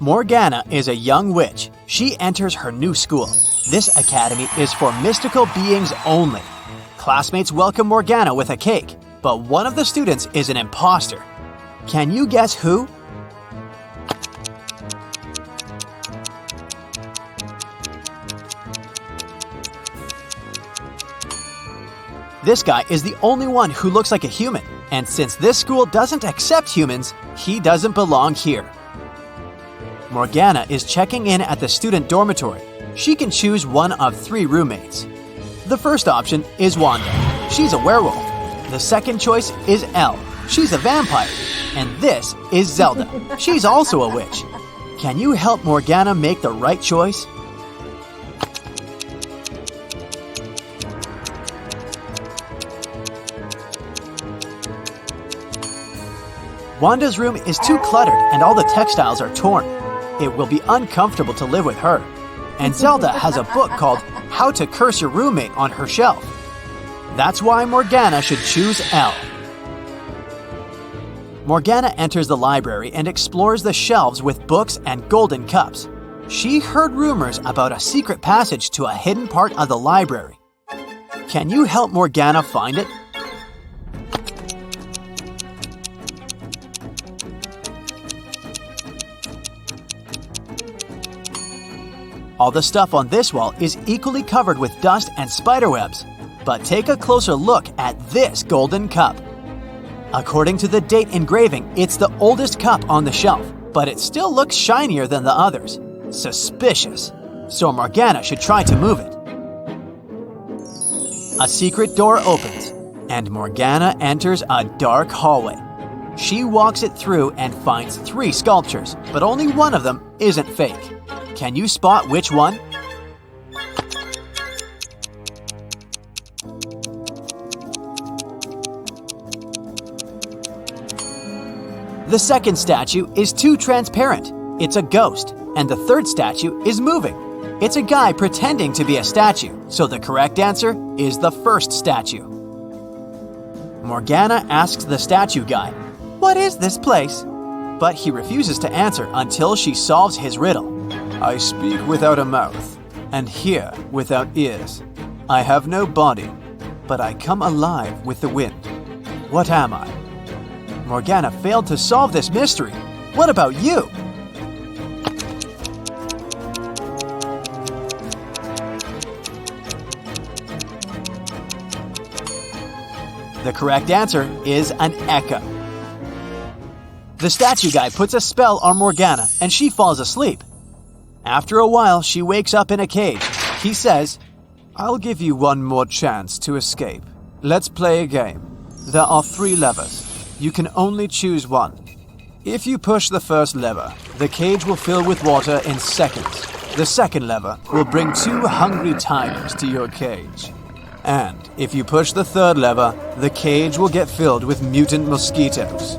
Morgana is a young witch. She enters her new school. This academy is for mystical beings only. Classmates welcome Morgana with a cake, but one of the students is an imposter. Can you guess who? This guy is the only one who looks like a human, and since this school doesn't accept humans, he doesn't belong here. Morgana is checking in at the student dormitory. She can choose one of 3 roommates. The first option is Wanda. She's a werewolf. The second choice is Elle. She's a vampire. And this is Zelda. She's also a witch. Can you help Morgana make the right choice? Wanda's room is too cluttered and all the textiles are torn. It will be uncomfortable to live with her. And Zelda has a book called How to Curse Your Roommate on her shelf. That's why Morgana should choose Elle. Morgana enters the library and explores the shelves with books and golden cups. She heard rumors about a secret passage to a hidden part of the library. Can you help Morgana find it? All the stuff on this wall is equally covered with dust and spiderwebs. But take a closer look at this golden cup. According to the date engraving, it's the oldest cup on the shelf, but it still looks shinier than the others. Suspicious. So Morgana should try to move it. A secret door opens, and Morgana enters a dark hallway. She walks it through and finds 3 sculptures, but only one of them isn't fake. Can you spot which one? The second statue is too transparent. It's a ghost. And the third statue is moving. It's a guy pretending to be a statue, so the correct answer is the first statue. Morgana asks the statue guy, "What is this place?" But he refuses to answer until she solves his riddle. "I speak without a mouth, and hear without ears. I have no body, but I come alive with the wind. What am I?" Morgana failed to solve this mystery. What about you? The correct answer is an echo. The statue guy puts a spell on Morgana and she falls asleep. After a while, she wakes up in a cage. He says, "I'll give you one more chance to escape. Let's play a game. There are 3 levers. You can only choose one. If you push the first lever, the cage will fill with water in seconds. The second lever will bring 2 hungry tigers to your cage. And if you push the third lever, the cage will get filled with mutant mosquitoes.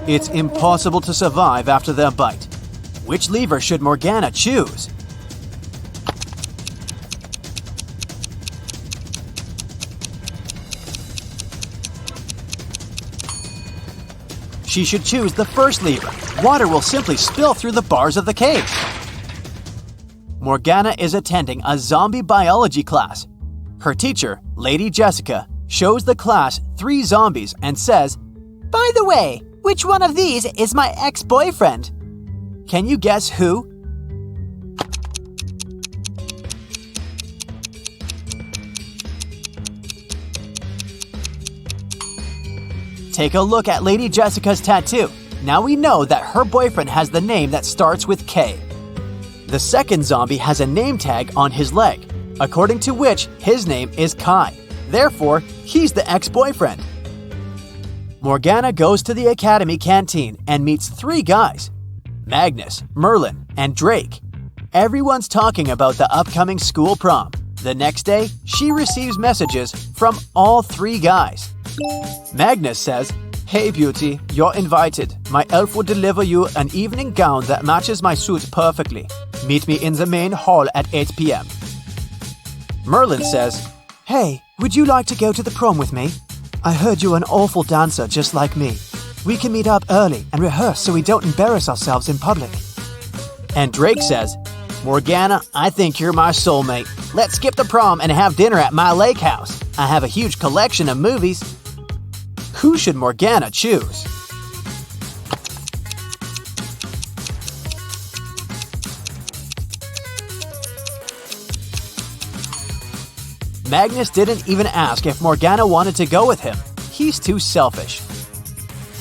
It's impossible to survive after their bite. Which lever should Morgana choose?" She should choose the first lever. Water will simply spill through the bars of the cage. Morgana is attending a zombie biology class. Her teacher, Lady Jessica, shows the class 3 zombies and says, "By the way, which one of these is my ex-boyfriend?" Can you guess who? Take a look at Lady Jessica's tattoo. Now we know that her boyfriend has the name that starts with K. The second zombie has a name tag on his leg, according to which his name is Kai. Therefore, he's the ex-boyfriend. Morgana goes to the academy canteen and meets 3 guys: Magnus, Merlin, and Drake. Everyone's talking about the upcoming school prom. The next day, she receives messages from all 3 guys. Magnus says, "Hey beauty, you're invited. My elf will deliver you an evening gown that matches my suit perfectly. Meet me in the main hall at 8 p.m. Merlin says, "Hey, would you like to go to the prom with me? I heard you're an awful dancer just like me. We can meet up early and rehearse so we don't embarrass ourselves in public." And Drake says, "Morgana, I think you're my soulmate. Let's skip the prom and have dinner at my lake house. I have a huge collection of movies." Who should Morgana choose? Magnus didn't even ask if Morgana wanted to go with him. He's too selfish.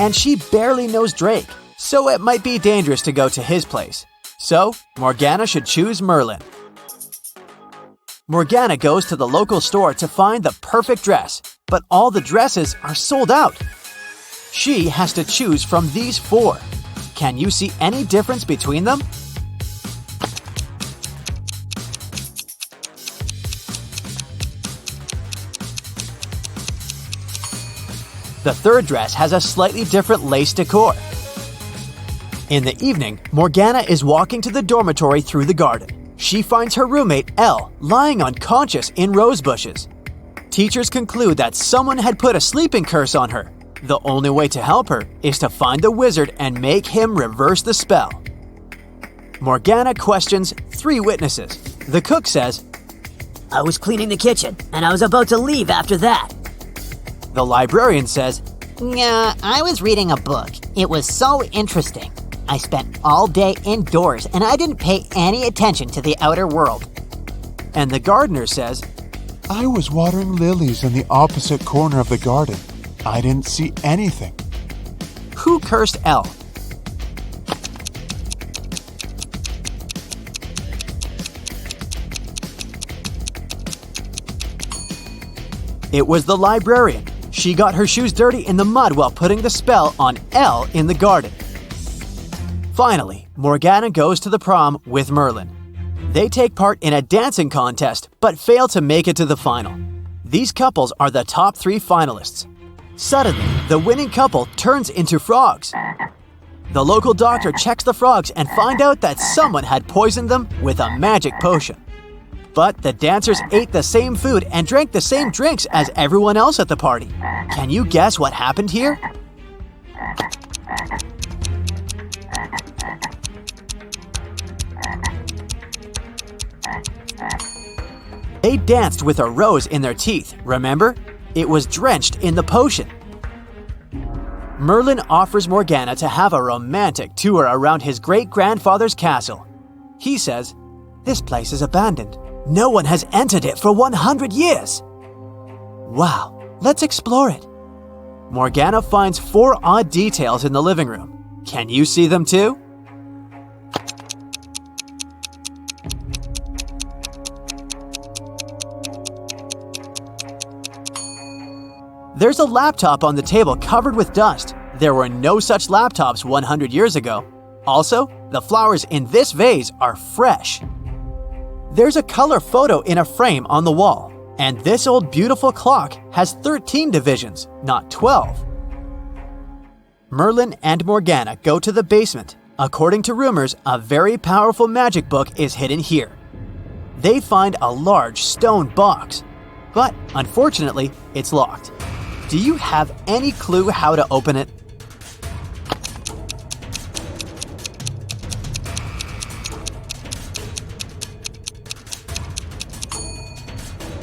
And she barely knows Drake, so it might be dangerous to go to his place. So, Morgana should choose Merlin. Morgana goes to the local store to find the perfect dress, but all the dresses are sold out. She has to choose from these 4. Can you see any difference between them? The third dress has a slightly different lace decor. In the evening, Morgana is walking to the dormitory through the garden. She finds her roommate, Elle, lying unconscious in rose bushes. Teachers conclude that someone had put a sleeping curse on her. The only way to help her is to find the wizard and make him reverse the spell. Morgana questions 3 witnesses. The cook says, "I was cleaning the kitchen, and I was about to leave after that." The librarian says, "Yeah, I was reading a book. It was so interesting. I spent all day indoors and I didn't pay any attention to the outer world." And the gardener says, "I was watering lilies in the opposite corner of the garden. I didn't see anything." Who cursed Elle? It was the librarian. She got her shoes dirty in the mud while putting the spell on Elle in the garden. Finally, Morgana goes to the prom with Merlin. They take part in a dancing contest but fail to make it to the final. These couples are the top 3 finalists. Suddenly, the winning couple turns into frogs. The local doctor checks the frogs and finds out that someone had poisoned them with a magic potion. But the dancers ate the same food and drank the same drinks as everyone else at the party. Can you guess what happened here? They danced with a rose in their teeth, remember? It was drenched in the potion. Merlin offers Morgana to have a romantic tour around his great-grandfather's castle. He says, "This place is abandoned. No one has entered it for 100 years. Wow, let's explore it." Morgana finds 4 odd details in the living room. Can you see them too? There's a laptop on the table covered with dust. There were no such laptops 100 years ago. Also, the flowers in this vase are fresh. There's a color photo in a frame on the wall, and this old beautiful clock has 13 divisions, not 12. Merlin and Morgana go to the basement. According to rumors, a very powerful magic book is hidden here. They find a large stone box, but unfortunately, it's locked. Do you have any clue how to open it?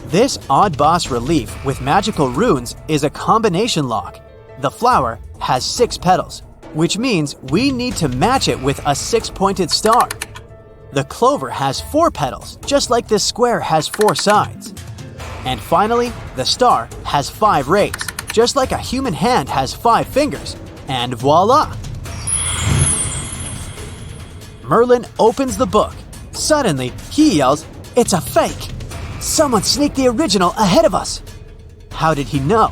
This odd boss relief with magical runes is a combination lock. The flower has 6 petals, which means we need to match it with a 6-pointed star. The clover has 4 petals, just like this square has 4 sides. And finally, the star has 5 rays, just like a human hand has 5 fingers. And voila! Merlin opens the book. Suddenly, he yells, "It's a fake! Someone sneaked the original ahead of us!" How did he know?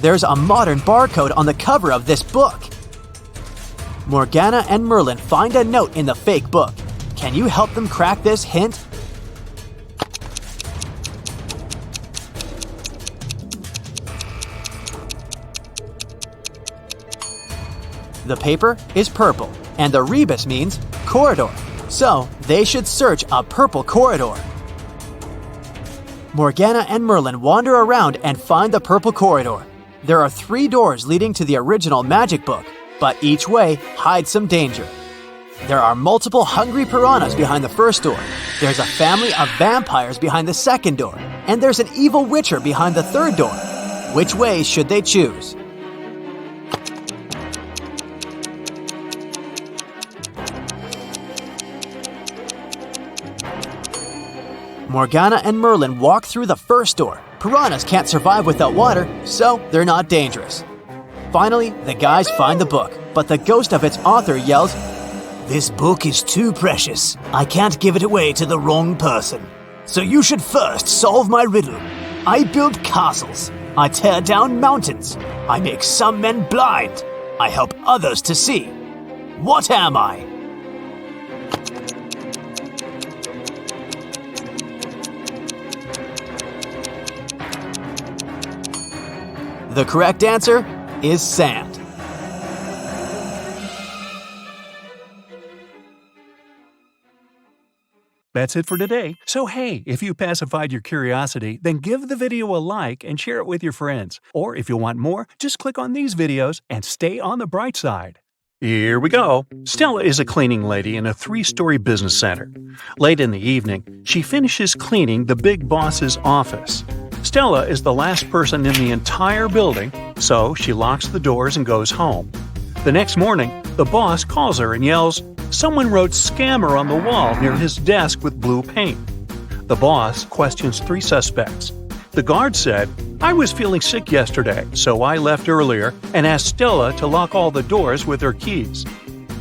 There's a modern barcode on the cover of this book. Morgana and Merlin find a note in the fake book. Can you help them crack this hint? The paper is purple, and the rebus means corridor. So they should search a purple corridor. Morgana and Merlin wander around and find the purple corridor. There are 3 doors leading to the original magic book, but each way hides some danger. There are multiple hungry piranhas behind the first door. There's a family of vampires behind the second door. And there's an evil witcher behind the third door. Which way should they choose? Morgana and Merlin walk through the first door. Piranhas can't survive without water, so they're not dangerous. Finally, the guys find the book, but the ghost of its author yells, This book is too precious. I can't give it away to the wrong person. So you should first solve my riddle. I build castles. I tear down mountains. I make some men blind. I help others to see. What am I? The correct answer is sand. That's it for today. So hey, if you pacified your curiosity, then give the video a like and share it with your friends. Or if you want more, just click on these videos and stay on the bright side. Here we go. Stella is a cleaning lady in a 3-story business center. Late in the evening, she finishes cleaning the big boss's office. Stella is the last person in the entire building, so she locks the doors and goes home. The next morning, the boss calls her and yells, "Someone wrote scammer on the wall near his desk with blue paint." The boss questions 3 suspects. The guard said, "I was feeling sick yesterday, so I left earlier and asked Stella to lock all the doors with her keys."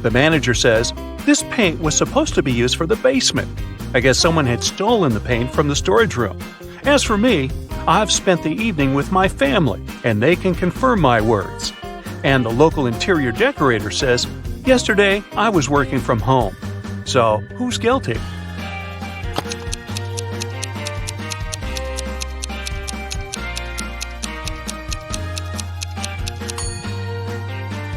The manager says, "This paint was supposed to be used for the basement. I guess someone had stolen the paint from the storage room. As for me, I've spent the evening with my family, and they can confirm my words." And the local interior decorator says, "Yesterday, I was working from home." So, who's guilty?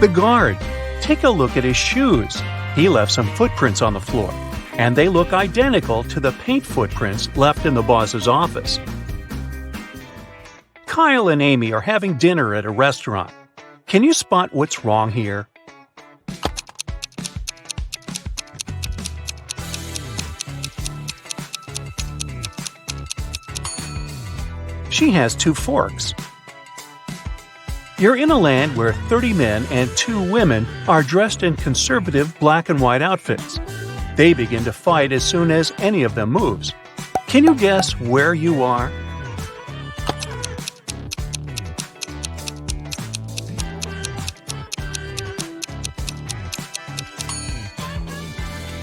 The guard. Take a look at his shoes. He left some footprints on the floor, and they look identical to the paint footprints left in the boss's office. Kyle and Amy are having dinner at a restaurant. Can you spot what's wrong here? She has 2 forks. You're in a land where 30 men and 2 women are dressed in conservative black and white outfits. They begin to fight as soon as any of them moves. Can you guess where you are?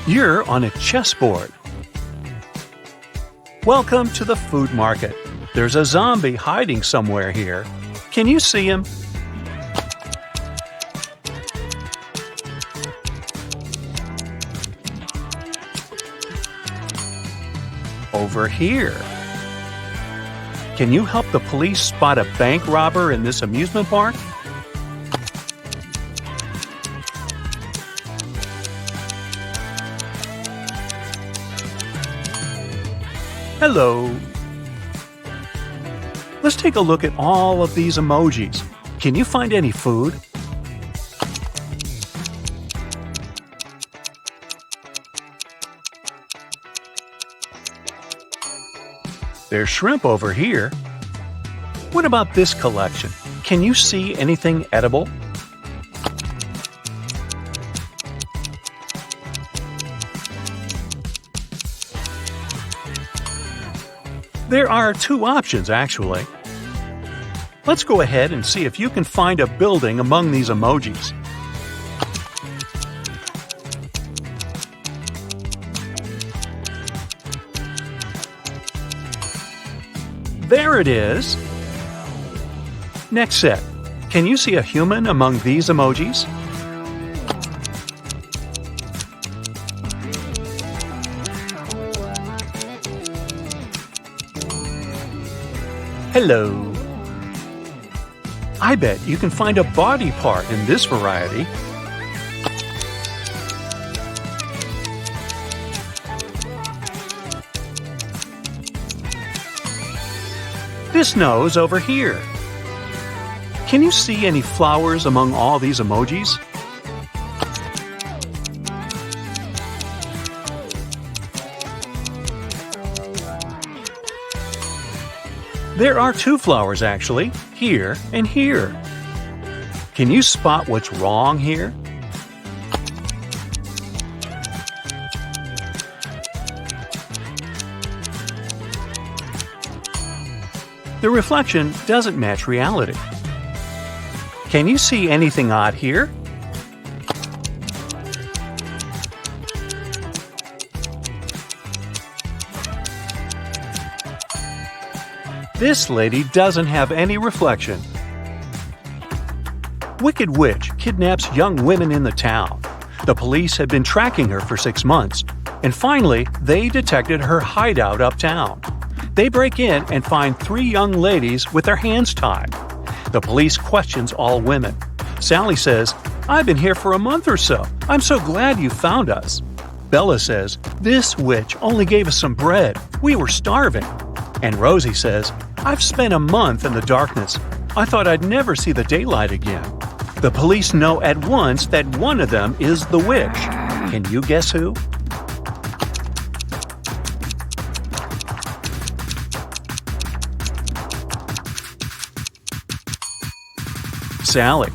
You're on a chessboard. Welcome to the food market. There's a zombie hiding somewhere here. Can you see him? Over here. Can you help the police spot a bank robber in this amusement park? Hello. Let's take a look at all of these emojis. Can you find any food? There's shrimp over here. What about this collection? Can you see anything edible? There are 2 options, actually. Let's go ahead and see if you can find a building among these emojis. There it is. Next set. Can you see a human among these emojis? Hello. I bet you can find a body part in this variety. This nose over here. Can you see any flowers among all these emojis? There are two flowers actually, here and here. Can you spot what's wrong here? The reflection doesn't match reality. Can you see anything odd here? This lady doesn't have any reflection. Wicked Witch kidnaps young women in the town. The police had been tracking her for 6 months, and finally, they detected her hideout uptown. They break in and find 3 young ladies with their hands tied. The police questions all women. Sally says, "I've been here for a month or so. I'm so glad you found us." Bella says, "This witch only gave us some bread. We were starving." And Rosie says, "I've spent a month in the darkness. I thought I'd never see the daylight again." The police know at once that one of them is the witch. Can you guess who? Sally.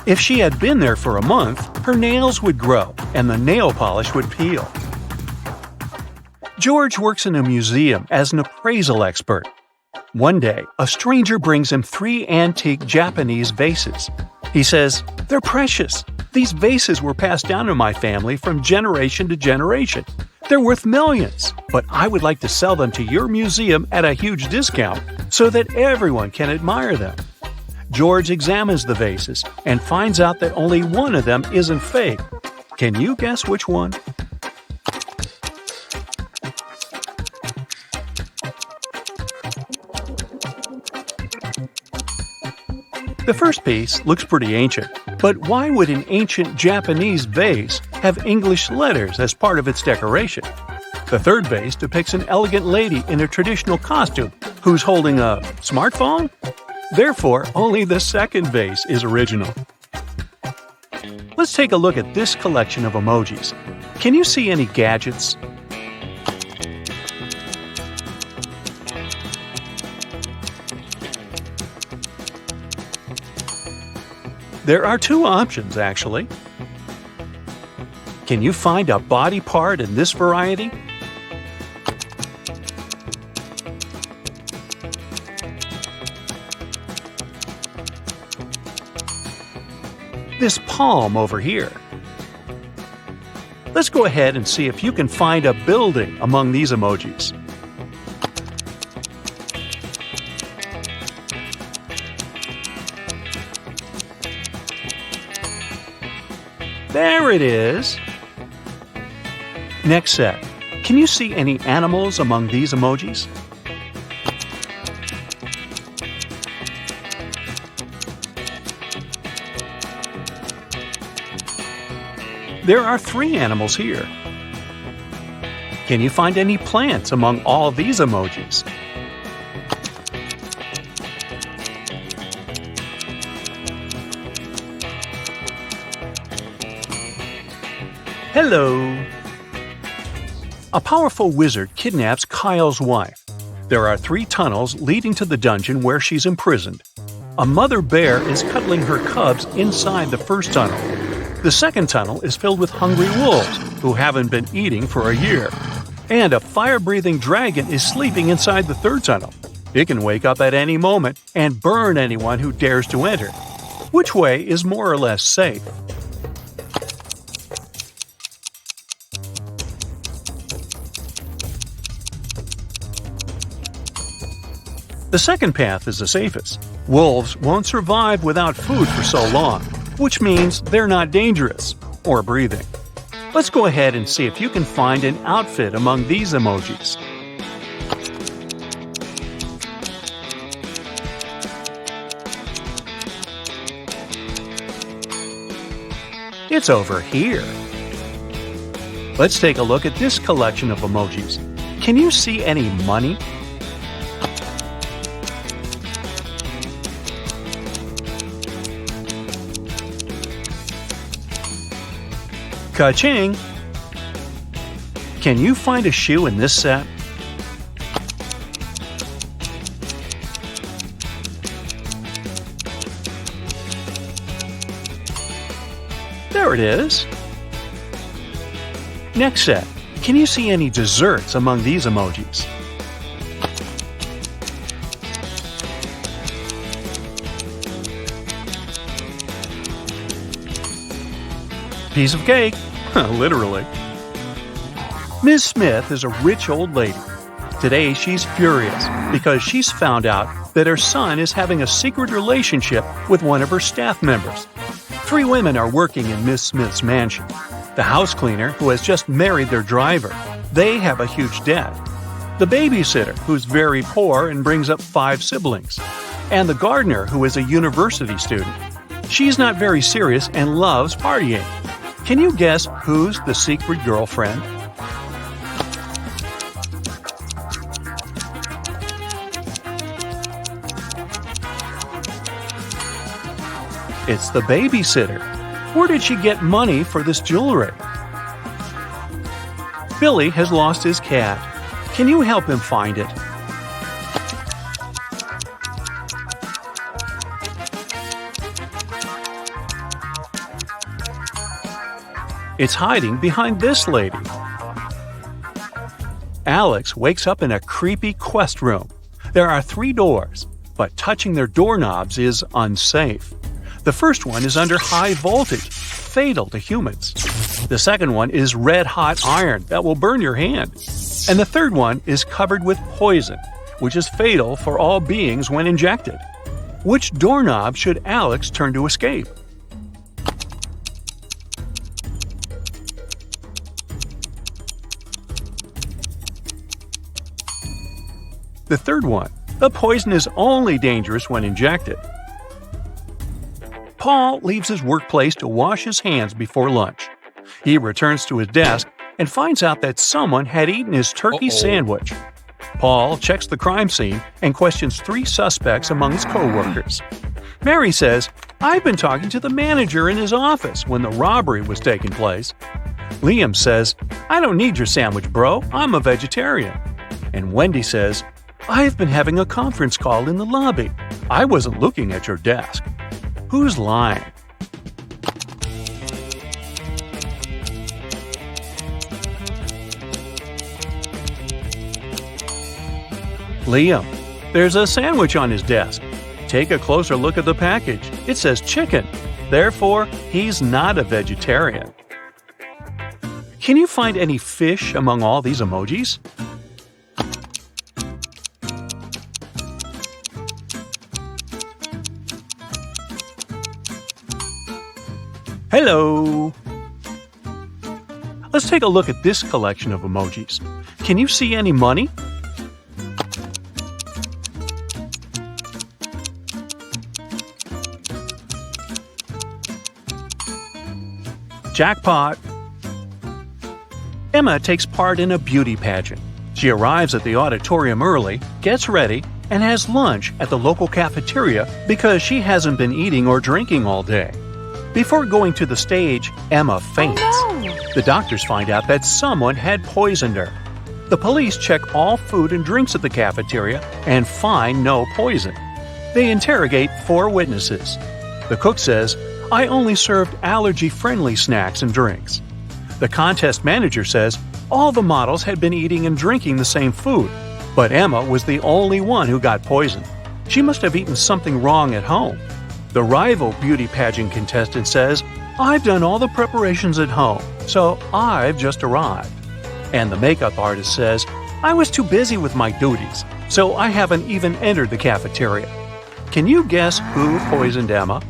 If she had been there for a month, her nails would grow and the nail polish would peel. George works in a museum as an appraisal expert. One day, a stranger brings him 3 antique Japanese vases. He says, "They're precious. These vases were passed down in my family from generation to generation. They're worth millions, but I would like to sell them to your museum at a huge discount so that everyone can admire them." George examines the vases and finds out that only one of them isn't fake. Can you guess which one? The first piece looks pretty ancient, but why would an ancient Japanese vase have English letters as part of its decoration? The third vase depicts an elegant lady in a traditional costume who's holding a smartphone? Therefore, only the second vase is original. Let's take a look at this collection of emojis. Can you see any gadgets? There are 2 options, actually. Can you find a body part in this variety? This palm over here. Let's go ahead and see if you can find a building among these emojis. There it is! Next set. Can you see any animals among these emojis? There are 3 animals here. Can you find any plants among all these emojis? Hello! A powerful wizard kidnaps Kyle's wife. There are 3 tunnels leading to the dungeon where she's imprisoned. A mother bear is cuddling her cubs inside the first tunnel. The second tunnel is filled with hungry wolves who haven't been eating for a year. And a fire-breathing dragon is sleeping inside the third tunnel. It can wake up at any moment and burn anyone who dares to enter. Which way is more or less safe? The second path is the safest. Wolves won't survive without food for so long, which means they're not dangerous or breathing. Let's go ahead and see if you can find an outfit among these emojis. It's over here. Let's take a look at this collection of emojis. Can you see any money? Ka-ching! Can you find a shoe in this set? There it is. Next set. Can you see any desserts among these emojis? Piece of cake. Literally. Ms. Smith is a rich old lady. Today she's furious because she's found out that her son is having a secret relationship with one of her staff members. 3 women are working in Miss Smith's mansion. The house cleaner, who has just married their driver, they have a huge debt. The babysitter, who's very poor and brings up 5 siblings. And the gardener, who is a university student. She's not very serious and loves partying. Can you guess who's the secret girlfriend? It's the babysitter. Where did she get money for this jewelry? Billy has lost his cat. Can you help him find it? It's hiding behind this lady. Alex wakes up in a creepy quest room. There are 3 doors, but touching their doorknobs is unsafe. The first one is under high voltage, fatal to humans. The second one is red-hot iron that will burn your hand. And the third one is covered with poison, which is fatal for all beings when injected. Which doorknob should Alex turn to escape? The third one. The poison is only dangerous when injected. Paul leaves his workplace to wash his hands before lunch. He returns to his desk and finds out that someone had eaten his turkey sandwich. Paul checks the crime scene and questions 3 suspects among his co-workers. Mary says, "I've been talking to the manager in his office when the robbery was taking place." Liam says, "I don't need your sandwich, bro. I'm a vegetarian." And Wendy says, "I've been having a conference call in the lobby. I wasn't looking at your desk." Who's lying? Liam. There's a sandwich on his desk. Take a closer look at the package. It says chicken. Therefore, he's not a vegetarian. Can you find any fish among all these emojis? Hello! Let's take a look at this collection of emojis. Can you see any money? Jackpot! Emma takes part in a beauty pageant. She arrives at the auditorium early, gets ready, and has lunch at the local cafeteria because she hasn't been eating or drinking all day. Before going to the stage, Emma faints. Oh, no. The doctors find out that someone had poisoned her. The police check all food and drinks at the cafeteria and find no poison. They interrogate 4 witnesses. The cook says, "I only served allergy-friendly snacks and drinks." The contest manager says all the models had been eating and drinking the same food, but Emma was the only one who got poisoned. She must have eaten something wrong at home. The rival beauty pageant contestant says, "I've done all the preparations at home, so I've just arrived." And the makeup artist says, "I was too busy with my duties, so I haven't even entered the cafeteria." Can you guess who poisoned Emma?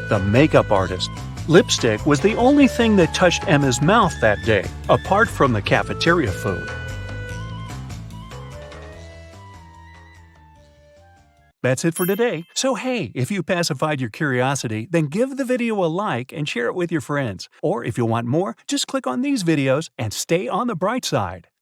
The makeup artist. Lipstick was the only thing that touched Emma's mouth that day, apart from the cafeteria food. That's it for today. So hey, if you pacified your curiosity, then give the video a like and share it with your friends. Or if you want more, just click on these videos and stay on the bright side.